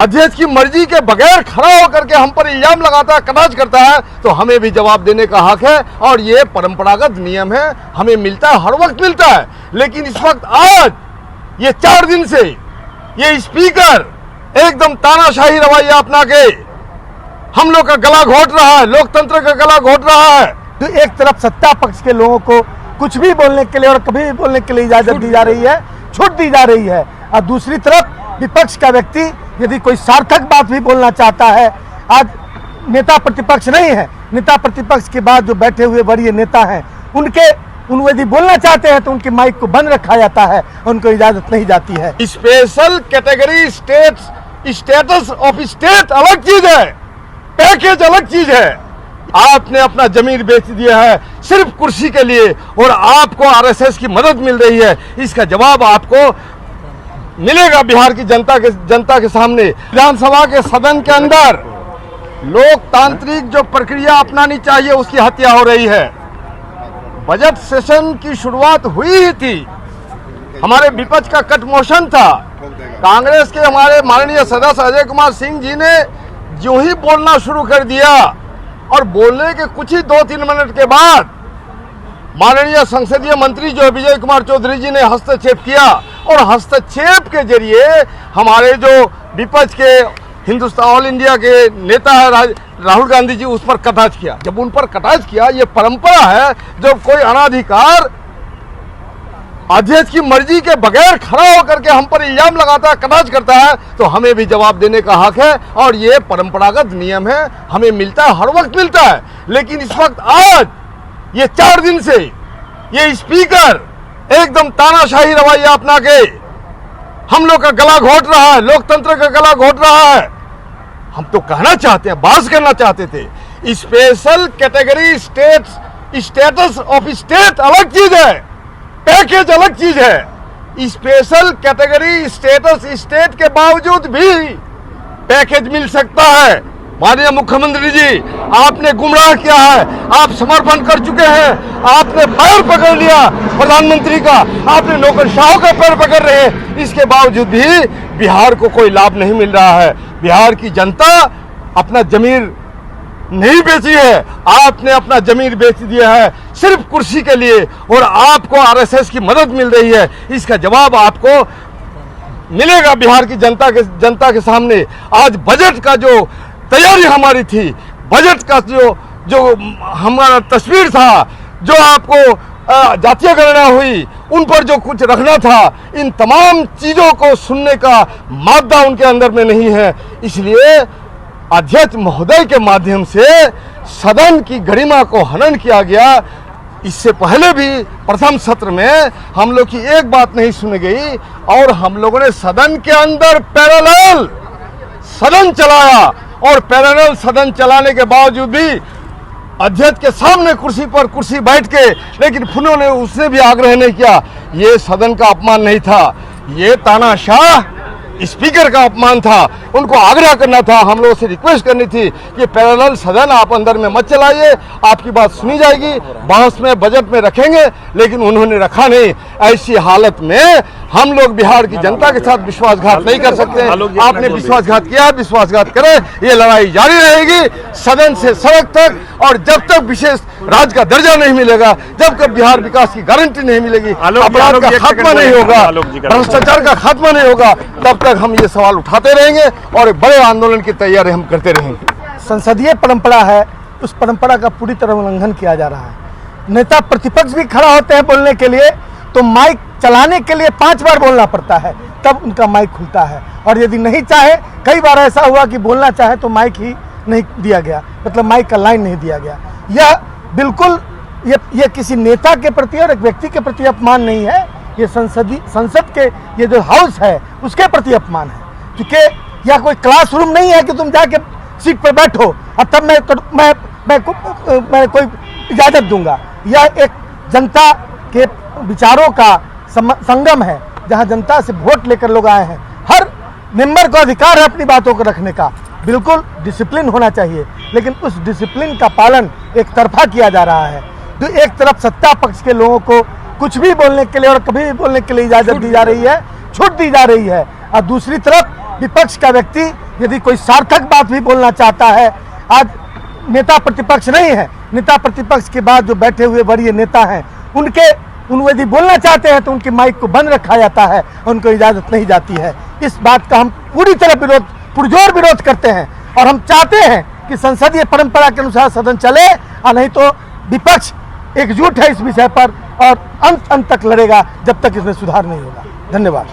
अध्यक्ष की मर्जी के बगैर खड़ा होकर के हम पर इल्जाम लगाता है, कटाक्ष करता है, तो हमें भी जवाब देने का हक है और ये परंपरागत नियम है, हमें मिलता है, हर वक्त मिलता है। लेकिन इस वक्त आज ये 4 दिन से ये स्पीकर एकदम तानाशाही रवैया अपना के हम लोग का गला घोट रहा है, लोकतंत्र का गला घोट रहा है। तो एक तरफ सत्ता पक्ष के लोगों को कुछ भी बोलने के लिए और कभी भी बोलने के लिए इजाजत दी जा रही है, छूट दी जा रही है, और दूसरी तरफ विपक्ष का व्यक्ति यदि कोई सार्थक बात भी बोलना चाहता है, आज नेता प्रतिपक्ष नहीं है, नेता प्रतिपक्ष के बाद जो बैठे हुए वरीय नेता हैं उन यदि बोलना चाहते हैं तो उनके माइक को बंद रखा जाता है, उनको इजाजत नहीं जाती है। Special category status of state अलग चीज है, पैकेज अलग चीज है। आपने अपना जमीन बेच दिया है सिर्फ कुर्सी के लिए और आपको आरएसएस की मदद मिल रही है, इसका जवाब आपको मिलेगा बिहार की जनता के सामने। विधानसभा के सदन के अंदर लोकतांत्रिक जो प्रक्रिया अपनानी चाहिए उसकी हत्या हो रही है। बजट सेशन की शुरुआत हुई ही थी, हमारे विपक्ष का कट मोशन था, कांग्रेस के हमारे माननीय सदस्य अजय कुमार सिंह जी ने जो ही बोलना शुरू कर दिया और बोलने के कुछ ही 2-3 मिनट के बाद माननीय संसदीय मंत्री जो विजय कुमार चौधरी जी ने हस्तक्षेप किया और हस्तक्षेप के जरिए हमारे जो विपक्ष के हिंदुस्तान ऑल इंडिया के नेता है राहुल गांधी जी उस पर कटाक्ष किया। जब उन पर कटाक्ष किया, ये परंपरा है, जब कोई अनाधिकार अध्यक्ष की मर्जी के बगैर खड़ा होकर के हम पर इल्जाम लगाता है, कटाक्ष करता है, तो हमें भी जवाब देने का हक है और ये परंपरागत नियम है, हमें मिलता है, हर वक्त मिलता है। लेकिन इस वक्त आज ये 4 दिन से ये स्पीकर एकदम तानाशाही रवैया अपना के हम लोग का गला घोट रहा है, लोकतंत्र का गला घोट रहा है। हम तो कहना चाहते हैं, बात करना चाहते थे, special category status of state अलग चीज है, पैकेज अलग चीज है। स्पेशल कैटेगरी स्टेटस स्टेट के बावजूद भी पैकेज मिल सकता है। माननीय मुख्यमंत्री जी, आपने गुमराह किया है, आप समर्पण कर चुके हैं, आपने पैर पकड़ लिया प्रधानमंत्री का, आपने नौकरशाहों का पैर पकड़ रहे हैं, इसके बावजूद भी बिहार को कोई लाभ नहीं मिल रहा है। बिहार की जनता अपना जमीन नहीं बेची है, आपने अपना जमीन बेच दिया है सिर्फ कुर्सी के लिए और आपको आरएसएस की मदद मिल रही है, इसका जवाब आपको मिलेगा बिहार की जनता के सामने। आज बजट का जो तैयारी हमारी थी, बजट का जो हमारा तस्वीर था, जो आपको जातीय गणना हुई, उन पर जो कुछ रखना था, इन तमाम चीजों को सुनने का मादा उनके अंदर में नहीं है। इसलिए अध्यक्ष महोदय के माध्यम से सदन की गरिमा को हनन किया गया। इससे पहले भी प्रथम सत्र में हम लोग की एक बात नहीं सुनी गई और हम लोगों ने सदन के अंदर पैरेलल सदन चलाया और पैरेलल सदन चलाने के बावजूद भी अध्यक्ष के सामने कुर्सी बैठ के, लेकिन उन्होंने उसने भी आग्रह नहीं किया। ये सदन का अपमान नहीं था, ये तानाशाह स्पीकर का अपमान था। उनको आग्रह करना था, हम लोगों से रिक्वेस्ट करनी थी कि पैरेलल सदन आप अंदर में मत चलाइए, आपकी बात सुनी जाएगी, बहस में बजट में रखेंगे, लेकिन उन्होंने रखा नहीं। ऐसी हालत में हम लोग बिहार की जनता के साथ विश्वासघात नहीं कर सकते। आपने विश्वासघात किया, विश्वासघात करें, ये लड़ाई जारी रहेगी सदन से सड़क तक, और जब तक विशेष राज्य का दर्जा नहीं मिलेगा, जब तक बिहार विकास की गारंटी नहीं मिलेगी, अपराध का खात्मा नहीं होगा, भ्रष्टाचार का खात्मा नहीं होगा, तब तक हम ये सवाल उठाते रहेंगे और बड़े आंदोलन की तैयारी हम करते रहेंगे। संसदीय परंपरा है, उस परंपरा का पूरी तरह उल्लंघन किया जा रहा है। नेता प्रतिपक्ष भी खड़ा होते हैं बोलने के लिए तो माइक चलाने के लिए 5 बार बोलना पड़ता है, तब उनका माइक खुलता है, और यदि नहीं चाहे, कई बार ऐसा हुआ कि बोलना चाहे तो माइक ही नहीं दिया गया, मतलब माइक का लाइन नहीं दिया गया। यह बिल्कुल ये किसी नेता के प्रति और एक व्यक्ति के प्रति अपमान नहीं है, ये संसद के ये जो हाउस है उसके प्रति अपमान है। क्योंकि यह कोई क्लासरूम नहीं है कि तुम जाके सीट पर बैठो और तब मैं कोई इजाज़त दूंगा। यह एक जनता के विचारों का संगम है, जहां जनता से वोट लेकर लोग आए हैं। हर मेंबर को अधिकार है अपनी बातों को रखने का, बिल्कुल डिसिप्लिन होना चाहिए, लेकिन उस डिसिप्लिन का पालन एक तरफा किया जा रहा है। तो एक तरफ सत्ता पक्ष के लोगों को कुछ भी बोलने के लिए और कभी भी बोलने के लिए इजाज़त दी जा रही है, छूट दी जा रही है, और दूसरी तरफ विपक्ष का व्यक्ति यदि कोई सार्थक बात भी बोलना चाहता है, आज नेता प्रतिपक्ष नहीं है, नेता प्रतिपक्ष के बाद जो बैठे हुए वरीय नेता हैं उन यदि बोलना चाहते हैं तो उनके माइक को बंद रखा जाता है, उनको इजाज़त नहीं जाती है। इस बात का हम पूरी तरह पुरजोर विरोध करते हैं और हम चाहते हैं कि संसदीय परंपरा के अनुसार सदन चले, और नहीं तो विपक्ष एकजुट है इस विषय पर और अंत तक लड़ेगा जब तक इसमें सुधार नहीं होगा। धन्यवाद।